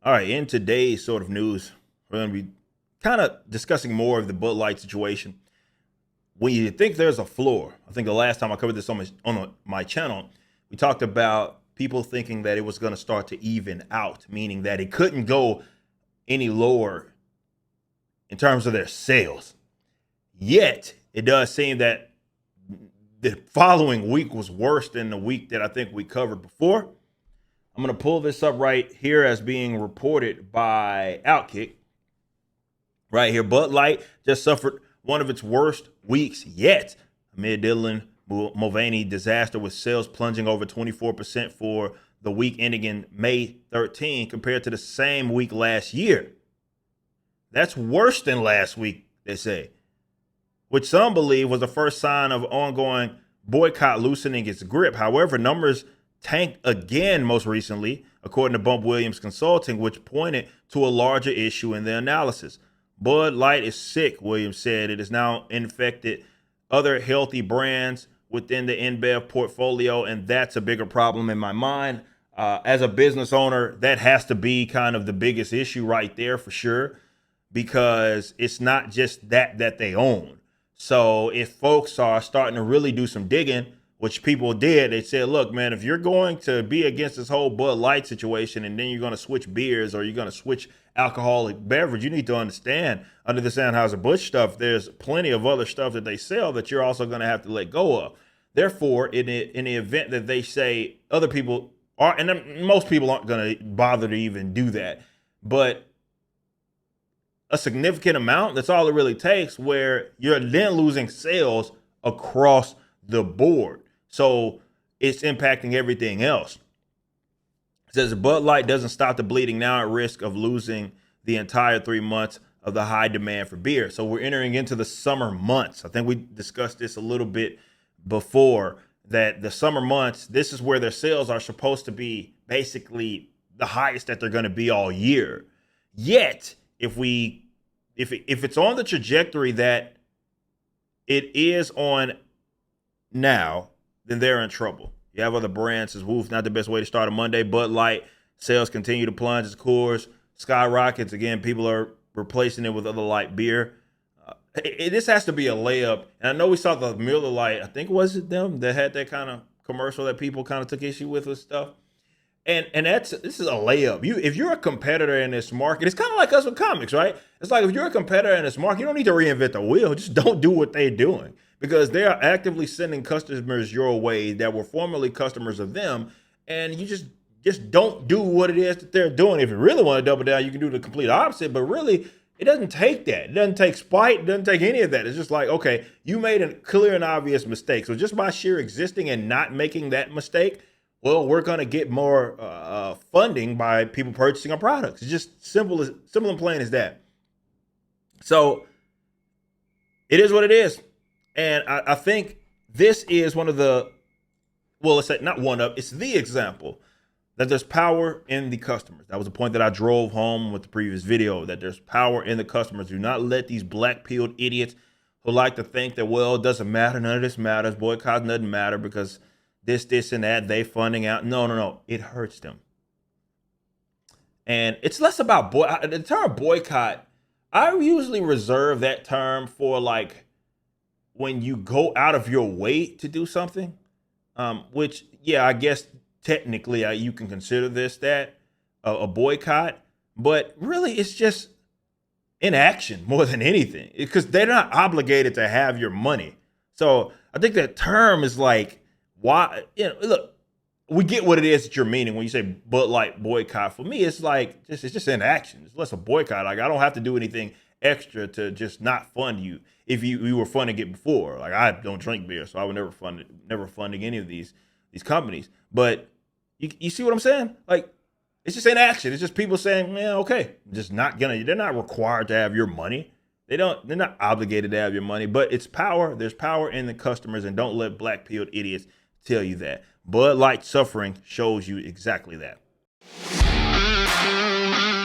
All right, in today's sort of news, we're going to be kind of discussing more of the Bud Light situation. When you think there's a floor, I think the last time I covered this on my channel, we talked about people thinking that it was going to start to even out, meaning that it couldn't go any lower in terms of their sales. Yet, it does seem that the following week was worse than the week that I think we covered before. I'm going to pull this up right here as being reported by Outkick. Right here, Bud Light just suffered one of its worst weeks yet amid Dylan Mulvaney disaster, with sales plunging over 24% for the week ending in May 13 compared to the same week last year. That's worse than last week, they say, which some believe was the first sign of ongoing boycott loosening its grip. However, numbers tanked again most recently, according to Bump Williams Consulting, which pointed to a larger issue in the analysis. Bud Light is sick, Williams said. It has now infected other healthy brands within the InBev portfolio, and that's a bigger problem in my mind. As a business owner, that has to be kind of the biggest issue right there for sure, because it's not just that they own. So if folks are starting to really do some digging, which people did, they said, look, man, if you're going to be against this whole Bud Light situation and then you're going to switch beers or you're going to switch alcoholic beverage, you need to understand, under the Anheuser-Busch stuff, there's plenty of other stuff that they sell that you're also going to have to let go of. Therefore, in the event that they say other people are, and most people aren't going to bother to even do that, but a significant amount, that's all it really takes, where you're then losing sales across the board. So it's impacting everything else. It says Bud Light doesn't stop the bleeding, now at risk of losing the entire 3 months of the high demand for beer. So we're entering into the summer months. I think we discussed this a little bit before, that the summer months, this is where their sales are supposed to be basically the highest that they're going to be all year. Yet, if it's on the trajectory that it is on now, then they're in trouble. You have other brands as Wolf, not the best way to start a Monday. Bud Light sales continue to plunge. Its Coors skyrockets. Again, people are replacing it with other light beer. This has to be a layup. And I know we saw the Miller Lite, I think, was it them that had that kind of commercial that people kind of took issue with stuff. And this is a layup. If you're a competitor in this market, it's kind of like us with comics, right? It's like if you're a competitor in this market, you don't need to reinvent the wheel. Just don't do what they're doing, because they are actively sending customers your way that were formerly customers of them, and you just don't do what it is that they're doing. If you really want to double down, you can do the complete opposite, but really, it doesn't take that. It doesn't take spite. It doesn't take any of that. It's just like, okay, you made a clear and obvious mistake. So just by sheer existing and not making that mistake, well, we're going to get more funding by people purchasing our products. It's just simple and plain as that. So it is what it is. And I think this is one of the, well, let's say not one of, it's the example that there's power in the customers. That was a point that I drove home with the previous video, that there's power in the customers. Do not let these black-pilled idiots who like to think that, well, it doesn't matter, none of this matters, boycott doesn't matter because this, and that, they funding out. No. It hurts them. And it's less about the term boycott. I usually reserve that term for like when you go out of your way to do something, which, yeah, I guess technically you can consider this a boycott, but really it's just inaction more than anything, because they're not obligated to have your money. So I think that term is like, why, look, we get what it is that you're meaning when you say Bud Light boycott. For me, it's like, it's just inaction. It's less a boycott. Like, I don't have to do anything extra to just not fund you if you were funding it before. Like, I don't drink beer, so I would never funding any of these companies. But you see what I'm saying? Like, it's just inaction. It's just people saying, yeah, okay, just not gonna. They're not required to have your money. They're not obligated to have your money. But it's power. There's power in the customers, and don't let black-pilled idiots tell you that. Bud Light suffering shows you exactly that.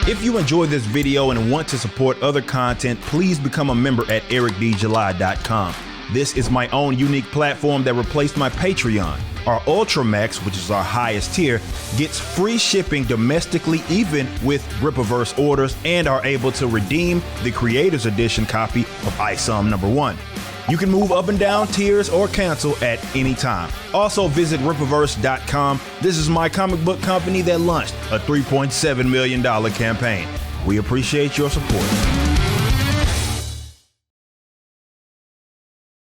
If you enjoyed this video and want to support other content, please become a member at ericdjuly.com. This is my own unique platform that replaced my Patreon. Our Ultra Max, which is our highest tier, gets free shipping domestically even with Rippaverse orders and are able to redeem the Creators Edition copy of ISOM #1. You can move up and down tiers or cancel at any time. Also visit Rippaverse.com. This is my comic book company that launched a $3.7 million campaign. We appreciate your support.